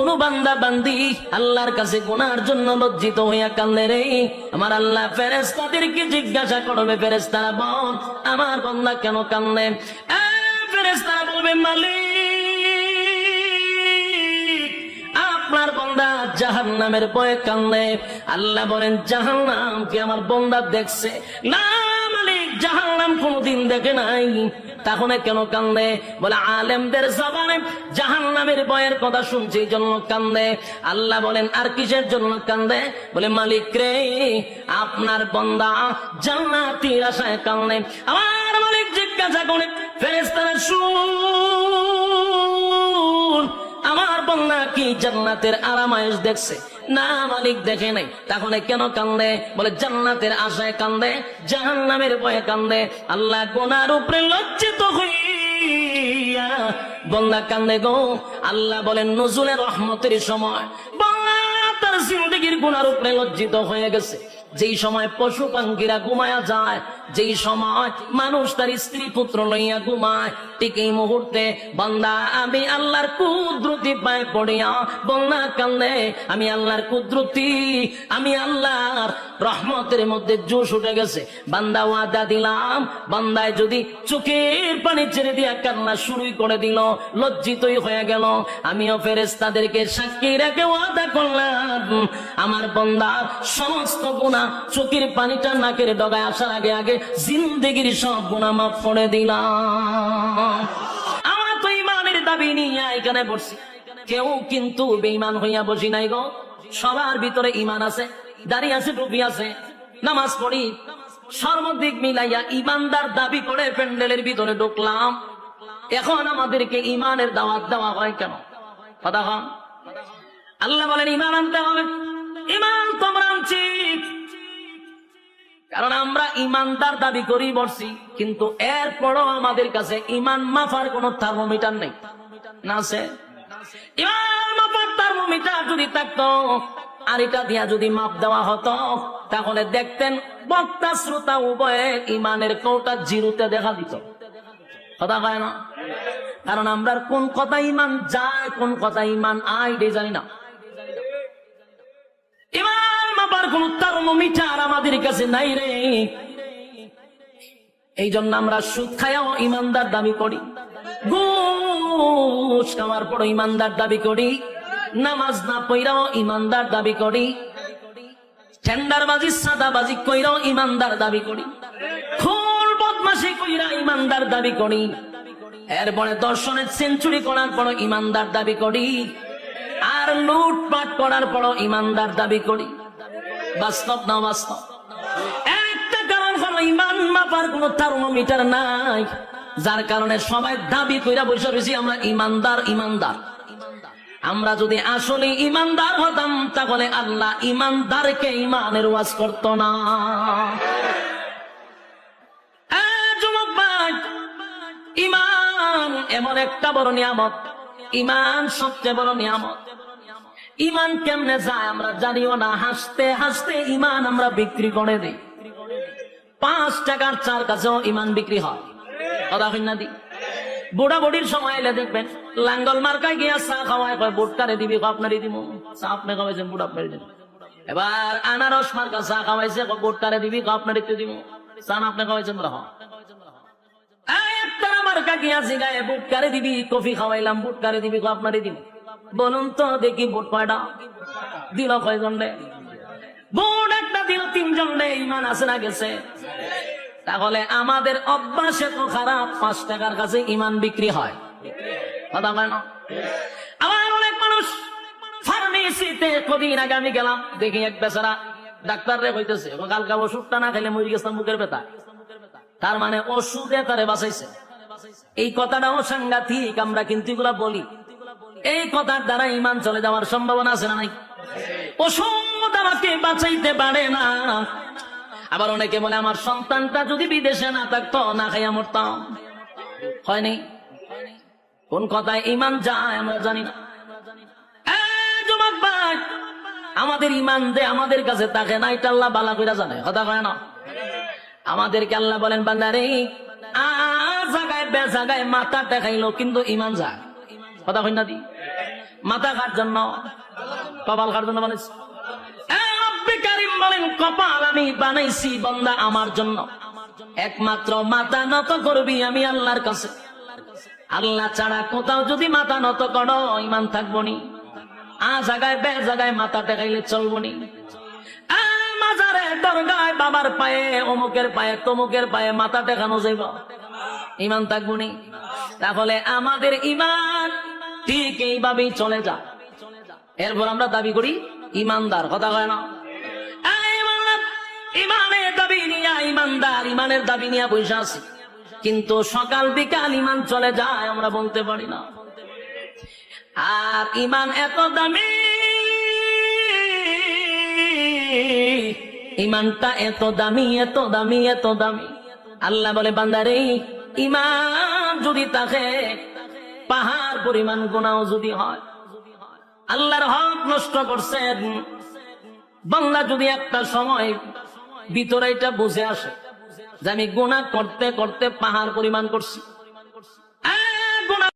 কোন বান্দা বান্দি আল্লাহর কাছে গুনার জন্য লজ্জিত হইয়া কান্দে রে, আমার আল্লাহ ফেরেশতাদেরকে জিজ্ঞাসা করবে, ফেরেশতারা বল আমার বান্দা কেন কান্দে? ফেরেশতারা বলবে মালিক আপনার বান্দা জাহান্নামের ভয়ে কান্দে। আল্লাহ বলেন জাহান্নাম কি আমার বান্দা দেখছে? না মালিক, জাহান্নাম কোনদিন দেখে নাই, তাহলে কেন কান্দে? বলে আলেমদের জবানে জাহান্নামের ভয়ের কথা শুনছি এই জন্য কান্দে। আল্লাহ বলেন আর কিসের জন্য কান্দে? বলে মালিক রে আপনার বান্দা জান্নাতের আশায় কান্দে। আমার মালিক জিজ্ঞাসা করে ফেরেশতারা শুন আমার বান্দা কি জান্নাতের আরামায়েশ দেখছে? না মালিক দেখে নাই, তাহলে কেন কান্দে? বলে জান্নাতের আশায় কান্দে, জাহান্নামের ভয়ে কান্দে। আল্লাহ গুনার উপরে লজ্জিত হইয়া বান্দা কান্দে গো। আল্লাহ বলেন নজুলের রহমতের সময় বান্দা তার জিন্দেগির গুনার উপরে লজ্জিত হয়ে গেছে। যেই সময় পশু পাখিরা ঘুমায়া যায়, যেই সময় মানুষ তার স্ত্রী পুত্র লইয়া ঘুমায়, ঠিক এই মুহূর্তে বান্দা আমি আল্লাহর কুদরতি পায়ে পড়িয়া বান্দা কান্দে। আমি আল্লাহর কুদরতি, আমি আল্লাহর রহমতের মধ্যে জোশ উঠে গেছে। বান্দা ওয়াদা দিলাম, বান্দায় যদি চোখের পানি ছেড়ে দিয়া কান্না শুরুই করে দিল, লজ্জিতই হয়ে গেল, আমিও ফেরেশতাদেরকে সাক্ষী রেখে ওয়াদা করলাম আমার বান্দার সমস্ত গুনাহ চোখের পানিটা নাকের ডগায় আসার আগে আগে জিন্দেগির সব গুনাহ মাফ করে দিলাম। আমরা তো ইমানের দাবি নিয়ে এখানে বসছি, কেউ কিন্তু বেঈমান হইয়া বসি নাই গো। সবার ভিতরে ইমান আছে, দাড়ি আছে, টুপি আছে, নামাজ পড়ি, সর্বদিক মিলাইয়া ইমানদার দাবি করে প্যান্ডেলের ভিতরে ঢুকলাম। এখন আমাদেরকে ইমানের দাওয়াত দেওয়া হয় কেন? কথা কন। আল্লাহ বলেন ইমান আনতে হবে। ইমান তোমরা আনছি কারণ আমরা ইমানদার দাবি করি বসছি, কিন্তু এরপরও আমাদের কাছে ইমান মাফার কোন থার্মোমিটার নেই। না আছে? ইমান মাপার থার্মোমিটার যদি থাকতো, আর এটা দিয়া যদি মাপ দেওয়া হতো, তাহলে দেখতেন বক্তা শ্রোতা উভয়ে ইমানের কোটা জিরোতে দেখা দিত। কথা হয় না? কারণ আমরা কোন কথা ইমান যায়, কোন কথা ইমান আয় এটাই জানি না। ইমান মাপার কোন থার্মোমিটার আমাদের কাছে নাই রে। এই জন্য আমরা সুদ খায়াও ইমানদার দাবি করি, ঘুষ খাওয়ার পর ইমানদার দাবি করি, নামাজ না পড়াও ইমানদার দাবি করি, টেন্ডারবাজি সাদাবাজি কইরাও ইমানদার দাবি করি, খুন বদমাশি কইরা ইমানদার দাবি করি, এরপরে দর্শনের সেঞ্চুরি করার পর ইমানদার দাবি করি, আর লুটপাট করার পর ইমানদার দাবি করি। বাস্তব না বাস্তব? একটা কারণ হলো ইমান মাপার কোন থার্মোমিটার নাই, যার কারণে সবাই দাবি কইরা বসে রয়েছি আমরা ইমানদার ইমানদার। আমরা যদি আসলে ইমানদার হতাম, তাহলে আল্লাহ ইমানদারকে ইমানের ওয়াজ করতো না। যুবক ভাই, ইমান এমন একটা বড় নিয়ামত, ইমান সবচেয়ে বড় নিয়ামত। ইমান কেমনে যায় আমরা জানিও না, হাসতে হাসতে ইমান আমরা বিক্রি করে দিই। 5 টাকার চার কাছেও ইমান বিক্রি হয়। কথা হয় না? দি বুড়া বুড়ির সময় এলে দেখবেন লাঙ্গল মার্কায় গিয়া চা খাওয়ায়, কয় বুটকারে দিবি, আপনারই দিব। চা আপনি খাওয়াইছেন, বুট আপনারই দিব। এবার আনারস মার্কা চা খাওয়াইছে, বুটকারে দিবি, আপনার একটু দিব। চা আপনি খাওয়াইছেন, মার্কা গিয়া জিগায় বুটকারে দিবি, কফি খাওয়াইলাম, বুটকারে দিবি, আপনারই দিব। বলুন তো দেখি বুট কয়টা দিল? কয়জন রে? বুট একটা দিল 3 জন রে। ইমান আছে না গেছে? তাহলে আমাদের অভ্যাসে তো খারাপ, 5 টাকার কাছে ইমান বিক্রি হয়। কথা বলে না? আমার অনেক মানুষ ফার্মেসিতে কদিন আগে আমি গেলাম, দেখি এক বেচারা ডাক্তার রে কইতেছে কালকা ওষুধটা না খাইলে মরে গেছিলাম বুকের ব্যথা। তার মানে ওষুধে তারে বাঁচাইছে। এই কথাটাও সাংঘাতিক, আমরা কিন্তু এগুলা বলি। এই কথার দ্বারা ইমান চলে যাওয়ার সম্ভাবনা আছে না নাই? ওষুধ আমাকে বাঁচাইতে পারে না। আবার অনেকে বলে আমার সন্তানটা যদি বিদেশে না থাকতো, না খাইয়া মরতাম। হয়নি? কোন কথায় ইমান যায় আমরা জানি না। যুবক ভাই, আমাদের ইমান যে আমাদের কাছে থাকে না, এটা আল্লাহ বালা কইরা জানে। কথা কয় না? আমাদেরকে আল্লাহ বলেন বান্দারে জায়গায় বে জায়গায় মাথা দেখাইলো, কিন্তু ইমান যায়। কথা কই না? দি মাথা কার জন্য? কপাল কার জন্য বানাইছি? রব্বে কারীম বলেন কপাল আমি বানাইছি বান্দা আমার জন্য। একমাত্র মাথা নত করবি আমি আল্লাহর কাছে। আল্লাহ ছাড়া কোথাও যদি মাথা নত করো ঈমান থাকবো নি। জায়গায় বে জায়গায় মাথা টেকাইলে চলবো নি। মাজারে দরগায় বাবার পায়ে অমুকের পায়ে তমুকের পায়ে মাথা টেকানো যাইব, ঈমান থাকবো নি। তাহলে আমাদের ঈমান ঠিক এইভাবেই চলে যা। এরপর আমরা দাবি করি ঈমানদার, কথা কয় না? ঈমানের দাবি নিয়া ঈমানদার, ঈমানের দাবি নিয়ে বসে আছি, কিন্তু সকাল বিকাল ঈমান চলে যায় আমরা বলতে পারি না। আর ঈমান এত দামি, ঈমানটা এত দামি এত দামি এত দামি। আল্লাহ বলে বান্দারে ঈমান যদি থাকে পাহাড় পরিমাণ গুনাহ যদি হয়, আল্লাহর হক নষ্ট করছেন বান্দা যদি একটা সময় ভিতরে এটা বুঝে আসে যে আমি গুনাহ করতে করতে পাহাড় পরিমাণ করছি, গুনাহ